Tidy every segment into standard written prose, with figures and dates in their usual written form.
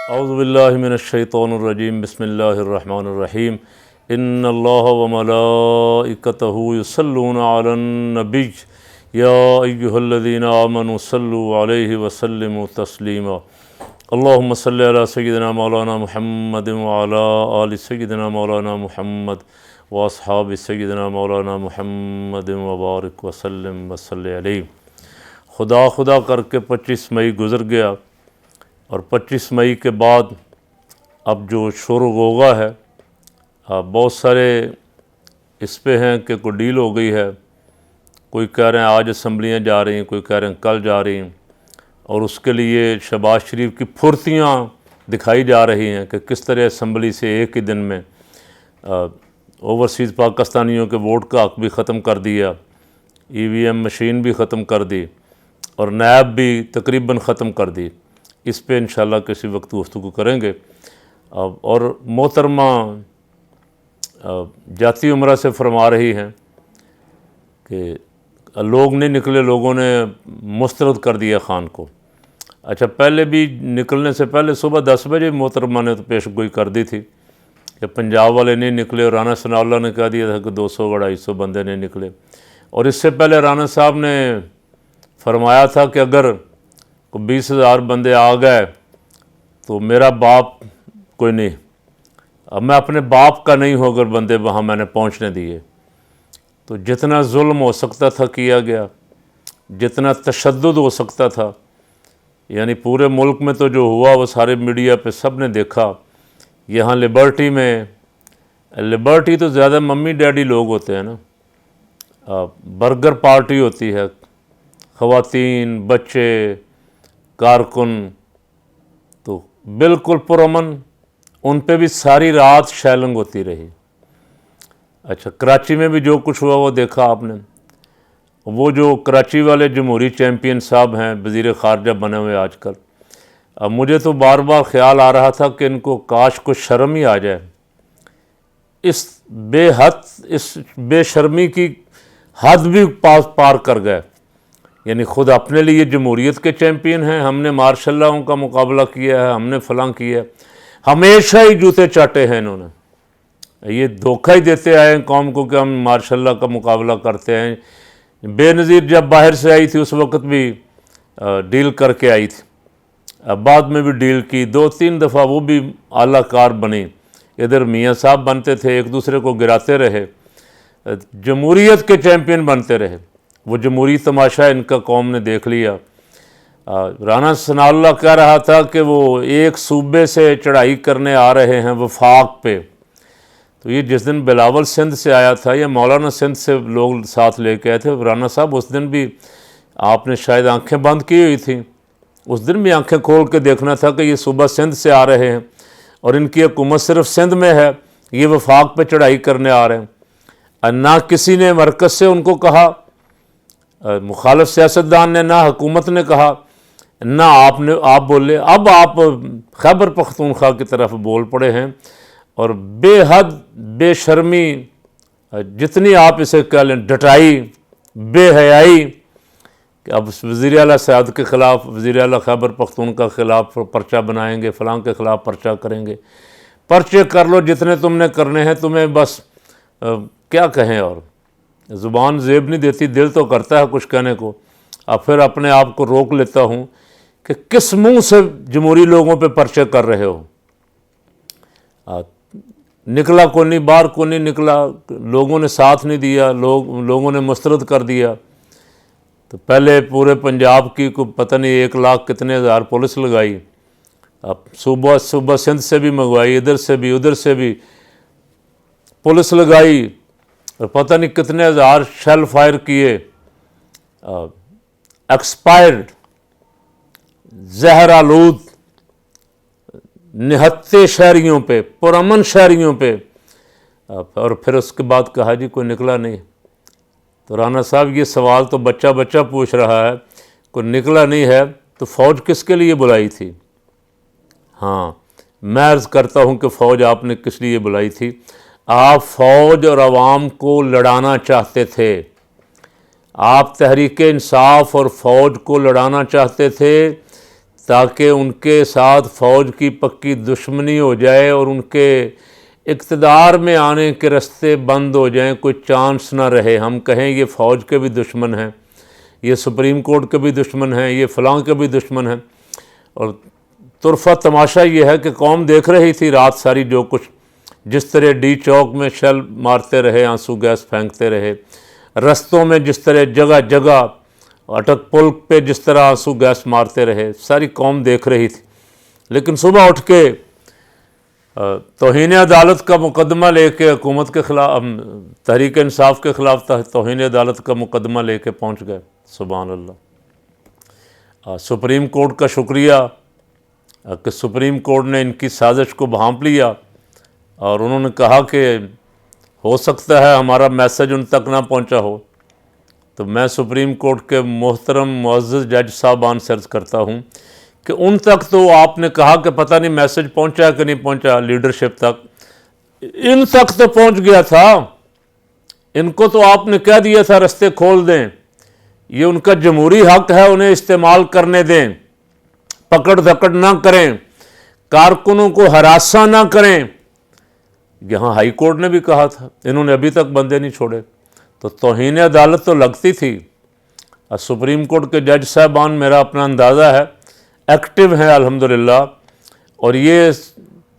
اعوذ باللہ من الشیطان الرجیم بسم اللہ الرحمن الرحیم ان اللہ وملائکتہ یصلون علی النبی یا ایہا الذین آمنوا صلوا علیہ وسلموا تسلیما اللہم صلی علی سیدنا مولانا محمد وعلی آل سیدنا مولانا محمد واصحاب سیدنا مولانا محمد وبارک وسلم وصلی علیہ۔ خدا کر کے 25 مئی گزر گیا، اور 25 مئی کے بعد اب جو شور و غوغا ہے، بہت سارے اس پہ ہیں کہ کوئی ڈیل ہو گئی ہے، کوئی کہہ رہے ہیں آج اسمبلیاں جا رہی ہیں، کوئی کہہ رہے ہیں کل جا رہی ہیں، اور اس کے لیے شہباز شریف کی پھرتیاں دکھائی جا رہی ہیں کہ کس طرح اسمبلی سے ایک ہی دن میں اوورسیز پاکستانیوں کے ووٹ کا حق بھی ختم کر دیا، EVM مشین بھی ختم کر دی، اور نیب بھی تقریباً ختم کر دی۔ اس پہ انشاءاللہ کسی وقت گفتگو کریں گے۔ اور محترمہ جاتی عمرہ سے فرما رہی ہیں کہ لوگ نہیں نکلے، لوگوں نے مسترد کر دیا خان کو۔ اچھا، پہلے بھی نکلنے سے پہلے صبح 10 بجے محترمہ نے تو پیش گوئی کر دی تھی کہ پنجاب والے نہیں نکلے، اور رانا ثناء اللہ نے کہہ دیا تھا کہ 200-250 بندے نہیں نکلے، اور اس سے پہلے رانا صاحب نے فرمایا تھا کہ اگر 20,000 بندے آ گئے تو میرا باپ کوئی نہیں، اب میں اپنے باپ کا نہیں ہوں اگر بندے وہاں میں نے پہنچنے دیے۔ تو جتنا ظلم ہو سکتا تھا کیا گیا، جتنا تشدد ہو سکتا تھا، یعنی پورے ملک میں تو جو ہوا وہ سارے میڈیا پہ سب نے دیکھا۔ یہاں لبرٹی تو زیادہ ممی ڈیڈی لوگ ہوتے ہیں نا، برگر پارٹی ہوتی ہے، خواتین، بچے، کارکن، تو بالکل پرامن، ان پہ بھی ساری رات شیلنگ ہوتی رہی۔ اچھا، کراچی میں بھی جو کچھ ہوا وہ دیکھا آپ نے۔ وہ جو کراچی والے جمہوری چیمپئن صاحب ہیں، وزیر خارجہ بنے ہوئے آج کل، اب مجھے تو بار بار خیال آ رہا تھا کہ ان کو کاش کو شرم ہی آ جائے، اس بے شرمی کی حد بھی پار کر گئے۔ یعنی خود اپنے لیے جمہوریت کے چیمپئن ہیں، ہم نے مارشاء اللہ ان کا مقابلہ کیا ہے، ہم نے فلاں کیا ہے، ہمیشہ ہی جوتے چاٹے ہیں انہوں نے، یہ دھوکہ ہی دیتے آئے ہیں قوم کو کہ ہم مارشاء اللہ کا مقابلہ کرتے ہیں۔ بے نظیر جب باہر سے آئی تھی اس وقت بھی ڈیل کر کے آئی تھی، بعد میں بھی ڈیل کی، 2-3 دفعہ وہ بھی اعلیٰ کار بنی، ادھر میاں صاحب بنتے تھے، ایک دوسرے کو گراتے رہے، جمہوریت کے چیمپئن بنتے رہے۔ وہ جمہوری تماشا ان کا قوم نے دیکھ لیا۔ رانا ثناء اللہ کہہ رہا تھا کہ وہ ایک صوبے سے چڑھائی کرنے آ رہے ہیں وفاق پہ، تو یہ جس دن بلاول سندھ سے آیا تھا یا مولانا سندھ سے لوگ ساتھ لے کے آئے تھے، رانا صاحب اس دن بھی آپ نے شاید آنکھیں بند کی ہوئی تھیں، اس دن بھی آنکھیں کھول کے دیکھنا تھا کہ یہ صوبہ سندھ سے آ رہے ہیں اور ان کی حکومت صرف سندھ میں ہے، یہ وفاق پہ چڑھائی کرنے آ رہے ہیں۔ نہ کسی نے مرکز سے ان کو کہا، مخالف سیاستدان نے، نہ حکومت نے کہا، نہ آپ بولے۔ اب آپ خیبر پختونخوا کی طرف بول پڑے ہیں، اور بے حد بے شرمی، جتنی آپ اسے کہہ لیں، ڈٹائی، بے حیائی، کہ اب وزیر اعلیٰ سیاد کے خلاف، وزیر اعلیٰ خیبر پختونخوا کے خلاف پرچہ بنائیں گے، فلاں کے خلاف پرچہ کریں گے۔ پرچے کر لو جتنے تم نے کرنے ہیں، تمہیں بس کیا کہیں، اور زبان زیب نہیں دیتی، دل تو کرتا ہے کچھ کہنے کو۔ اب پھر اپنے آپ کو روک لیتا ہوں کہ کس منہ سے جمہوری لوگوں پہ پرچے کر رہے ہو۔ نکلا کو نہیں، باہر کو نہیں نکلا، لوگوں نے ساتھ نہیں دیا، لوگوں نے مسترد کر دیا۔ تو پہلے پورے پنجاب کی کو پتہ نہیں 1 لاکھ کتنے ہزار پولیس لگائی، اب صوبہ سندھ سے بھی منگوائی، ادھر سے بھی ادھر سے بھی پولیس لگائی، اور پتہ نہیں کتنے ہزار شیل فائر کیے، ایکسپائرڈ، زہر آلود، نہتے شہریوں پہ، پرامن شہریوں پہ، اور پھر اس کے بعد کہا جی کوئی نکلا نہیں۔ تو رانا صاحب یہ سوال تو بچہ پوچھ رہا ہے، کوئی نکلا نہیں ہے تو فوج کس کے لیے بلائی تھی؟ ہاں، میں عرض کرتا ہوں کہ فوج آپ نے کس لیے بلائی تھی؟ آپ فوج اور عوام کو لڑانا چاہتے تھے، آپ تحریک انصاف اور فوج کو لڑانا چاہتے تھے تاکہ ان کے ساتھ فوج کی پکی دشمنی ہو جائے اور ان کے اقتدار میں آنے کے راستے بند ہو جائیں، کوئی چانس نہ رہے، ہم کہیں یہ فوج کے بھی دشمن ہیں، یہ سپریم کورٹ کے بھی دشمن ہیں، یہ فلاں کے بھی دشمن ہیں۔ اور طرفہ تماشا یہ ہے کہ قوم دیکھ رہی تھی رات ساری جو کچھ، جس طرح ڈی چوک میں شیل مارتے رہے، آنسو گیس پھینکتے رہے، رستوں میں جس طرح جگہ جگہ، اٹک پل پہ جس طرح آنسو گیس مارتے رہے، ساری قوم دیکھ رہی تھی۔ لیکن صبح اٹھ کے توہین عدالت کا مقدمہ لے کے حکومت کے خلاف، تحریک انصاف کے خلاف توہین عدالت کا مقدمہ لے کے پہنچ گئے۔ سبحان اللہ۔ سپریم کورٹ کا شکریہ کہ سپریم کورٹ نے ان کی سازش کو بھانپ لیا اور انہوں نے کہا کہ ہو سکتا ہے ہمارا میسج ان تک نہ پہنچا ہو۔ تو میں سپریم کورٹ کے محترم معزز جج صاحبان سے عرض کرتا ہوں کہ ان تک تو آپ نے کہا کہ پتہ نہیں میسج پہنچا کہ نہیں پہنچا لیڈرشپ تک، ان تک تو پہنچ گیا تھا، ان کو تو آپ نے کہہ دیا تھا رستے کھول دیں، یہ ان کا جمہوری حق ہے، انہیں استعمال کرنے دیں، پکڑ دھکڑ نہ کریں، کارکنوں کو ہراساں نہ کریں۔ یہاں ہائی کورٹ نے بھی کہا تھا، انہوں نے ابھی تک بندے نہیں چھوڑے۔ تو توہین عدالت تو لگتی تھی۔ سپریم کورٹ کے جج صاحبان، میرا اپنا اندازہ ہے، ایکٹیو ہیں الحمدللہ، اور یہ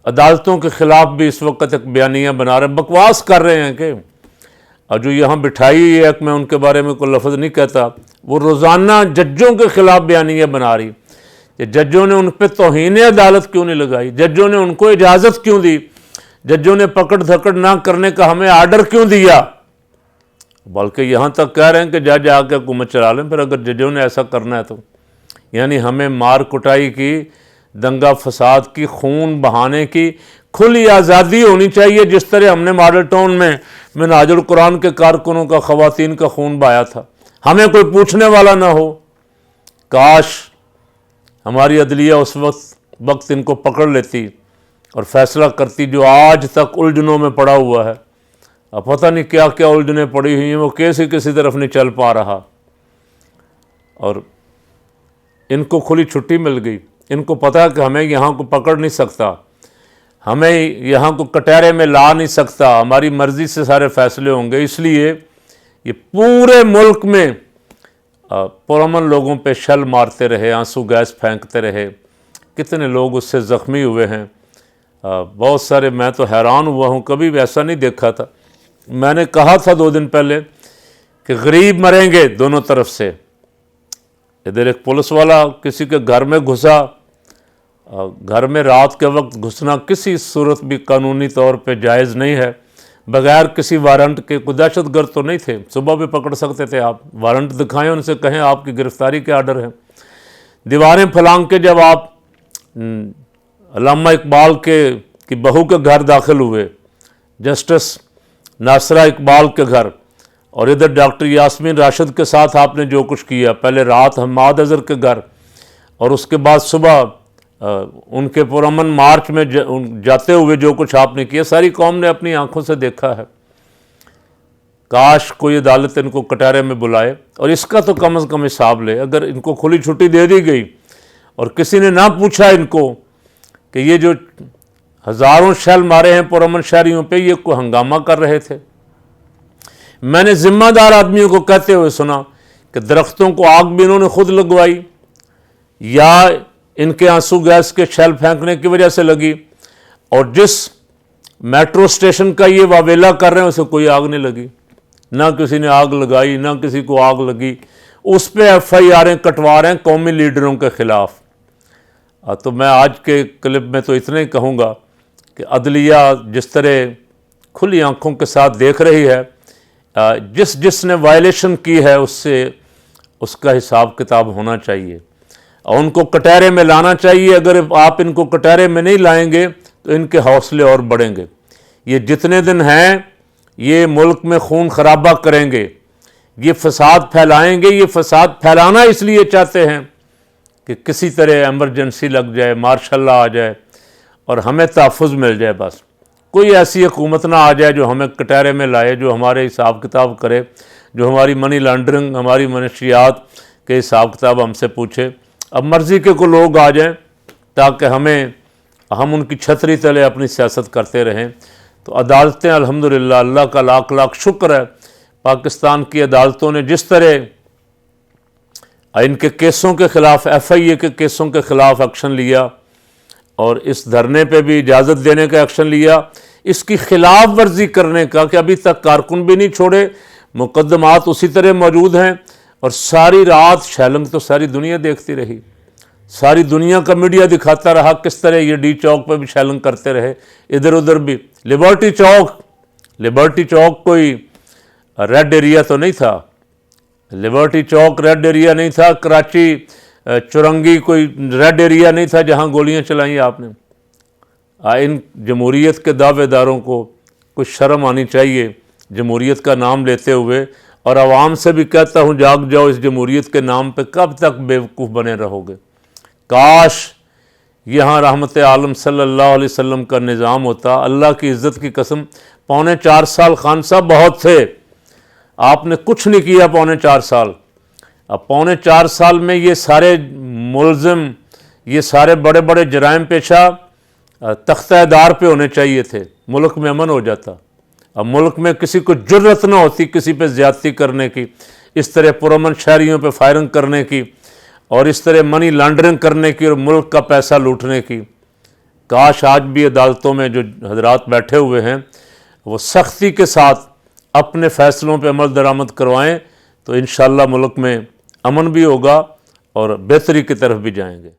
عدالتوں کے خلاف بھی اس وقت ایک بیانیہ بنا رہے ہیں، بکواس کر رہے ہیں کہ اور جو یہاں بٹھائی ہے، میں ان کے بارے میں کوئی لفظ نہیں کہتا، وہ روزانہ ججوں کے خلاف بیانیہ بنا رہی کہ ججوں نے ان پہ توہین عدالت کیوں نہیں لگائی، ججوں نے ان کو اجازت کیوں دی، ججوں نے پکڑ دھکڑ نہ کرنے کا ہمیں آرڈر کیوں دیا، بلکہ یہاں تک کہہ رہے ہیں کہ جج آ کے حکومت چلا لیں پھر اگر ججوں نے ایسا کرنا ہے تو۔ یعنی ہمیں مار کٹائی کی، دنگا فساد کی، خون بہانے کی کھلی آزادی ہونی چاہیے، جس طرح ہم نے ماڈل ٹاؤن میں منہاج القرآن کے کارکنوں کا، خواتین کا خون بہایا تھا، ہمیں کوئی پوچھنے والا نہ ہو۔ کاش ہماری عدلیہ اس وقت ان کو پکڑ لیتی اور فیصلہ کرتی جو آج تک الجھنوں میں پڑا ہوا ہے۔ اب پتہ نہیں کیا کیا الجھنیں پڑی ہوئی ہیں، وہ کسی طرف نہیں چل پا رہا، اور ان کو کھلی چھٹی مل گئی۔ ان کو پتہ ہے کہ ہمیں یہاں کو پکڑ نہیں سکتا، ہمیں یہاں کو کٹہرے میں لا نہیں سکتا، ہماری مرضی سے سارے فیصلے ہوں گے، اس لیے یہ پورے ملک میں پرامن لوگوں پہ شل مارتے رہے، آنسو گیس پھینکتے رہے، کتنے لوگ اس سے زخمی ہوئے ہیں، بہت سارے۔ میں تو حیران ہوا ہوں، کبھی ایسا نہیں دیکھا تھا۔ میں نے کہا تھا 2 دن پہلے کہ غریب مریں گے دونوں طرف سے۔ ادھر ایک پولیس والا کسی کے گھر میں گھسا، گھر میں رات کے وقت گھسنا کسی صورت بھی قانونی طور پہ جائز نہیں ہے، بغیر کسی وارنٹ کے۔ کوئی دہشت گرد تو نہیں تھے، صبح بھی پکڑ سکتے تھے آپ، وارنٹ دکھائیں، ان سے کہیں آپ کی گرفتاری کے آرڈر ہیں۔ دیواریں پھلانگ کے جب آپ علامہ اقبال کی بہو کے گھر داخل ہوئے، جسٹس ناصرہ اقبال کے گھر، اور ادھر ڈاکٹر یاسمین راشد کے ساتھ آپ نے جو کچھ کیا، پہلے رات حماد اظہر کے گھر اور اس کے بعد صبح ان کے پرامن مارچ میں جاتے ہوئے جو کچھ آپ نے کیا، ساری قوم نے اپنی آنکھوں سے دیکھا ہے۔ کاش کوئی عدالت ان کو کٹہرے میں بلائے اور اس کا تو کم از کم حساب لے۔ اگر ان کو کھلی چھٹی دے دی گئی اور کسی نے نہ پوچھا ان کو کہ یہ جو ہزاروں شیل مارے ہیں پرامن شہریوں پہ، یہ کوئی ہنگامہ کر رہے تھے۔ میں نے ذمہ دار آدمیوں کو کہتے ہوئے سنا کہ درختوں کو آگ بھی انہوں نے خود لگوائی، یا ان کے آنسو گیس کے شیل پھینکنے کی وجہ سے لگی، اور جس میٹرو اسٹیشن کا یہ واویلا کر رہے ہیں اسے کوئی آگ نہیں لگی، نہ کسی نے آگ لگائی، نہ کسی کو آگ لگی۔ اس پہ ایف آئی آریں کٹوا رہے ہیں قومی لیڈروں کے خلاف۔ تو میں آج کے کلپ میں تو اتنا ہی کہوں گا کہ عدلیہ جس طرح کھلی آنکھوں کے ساتھ دیکھ رہی ہے، جس نے وائلیشن کی ہے اس کا حساب کتاب ہونا چاہیے اور ان کو کٹہرے میں لانا چاہیے۔ اگر آپ ان کو کٹہرے میں نہیں لائیں گے تو ان کے حوصلے اور بڑھیں گے۔ یہ جتنے دن ہیں یہ ملک میں خون خرابہ کریں گے، یہ فساد پھیلائیں گے۔ یہ فساد پھیلانا اس لیے چاہتے ہیں کہ کسی طرح ایمرجنسی لگ جائے، مارشل لا آ جائے اور ہمیں تحفظ مل جائے۔ بس کوئی ایسی حکومت نہ آ جائے جو ہمیں کٹہرے میں لائے، جو ہمارے حساب کتاب کرے، جو ہماری منی لانڈرنگ، ہماری منشیات کے حساب کتاب ہم سے پوچھے۔ اب مرضی کے کو لوگ آ جائیں تاکہ ہم ان کی چھتری تلے اپنی سیاست کرتے رہیں۔ تو عدالتیں الحمدللہ اللہ کا لاکھ لاکھ شکر ہے، پاکستان کی عدالتوں نے جس طرح ان کے کیسوں کے خلاف FIA کے کیسوں کے خلاف ایکشن لیا اور اس دھرنے پہ بھی اجازت دینے کا ایکشن لیا، اس کی خلاف ورزی کرنے کا کہ ابھی تک کارکن بھی نہیں چھوڑے، مقدمات اسی طرح موجود ہیں، اور ساری رات شیلنگ تو ساری دنیا دیکھتی رہی، ساری دنیا کا میڈیا دکھاتا رہا کس طرح یہ ڈی چوک پہ بھی شیلنگ کرتے رہے، ادھر ادھر بھی۔ لبرٹی چوک کوئی ریڈ ایریا تو نہیں تھا، لبرٹی چوک ریڈ ایریا نہیں تھا، کراچی چورنگی کوئی ریڈ ایریا نہیں تھا جہاں گولیاں چلائیں آپ نے۔ ان جمہوریت کے دعوے داروں کو کچھ شرم آنی چاہیے جمہوریت کا نام لیتے ہوئے، اور عوام سے بھی کہتا ہوں جاگ جاؤ، اس جمہوریت کے نام پہ کب تک بیوقوف بنے رہو گے؟ کاش یہاں رحمت عالم صلی اللہ علیہ وسلم کا نظام ہوتا۔ اللہ کی عزت کی قسم، 4.25 سال خان صاحب بہت تھے، آپ نے کچھ نہیں کیا 4.25 سال۔ اب 4.25 سال میں یہ سارے ملزم، یہ سارے بڑے بڑے جرائم پیشہ تختہ دار پہ ہونے چاہیے تھے، ملک میں امن ہو جاتا۔ اب ملک میں کسی کو جرت نہ ہوتی کسی پہ زیادتی کرنے کی، اس طرح پرامن شہریوں پہ فائرنگ کرنے کی، اور اس طرح منی لانڈرنگ کرنے کی اور ملک کا پیسہ لوٹنے کی۔ کاش آج بھی عدالتوں میں جو حضرات بیٹھے ہوئے ہیں وہ سختی کے ساتھ اپنے فیصلوں پہ عمل درآمد کروائیں، تو انشاءاللہ ملک میں امن بھی ہوگا اور بہتری کی طرف بھی جائیں گے۔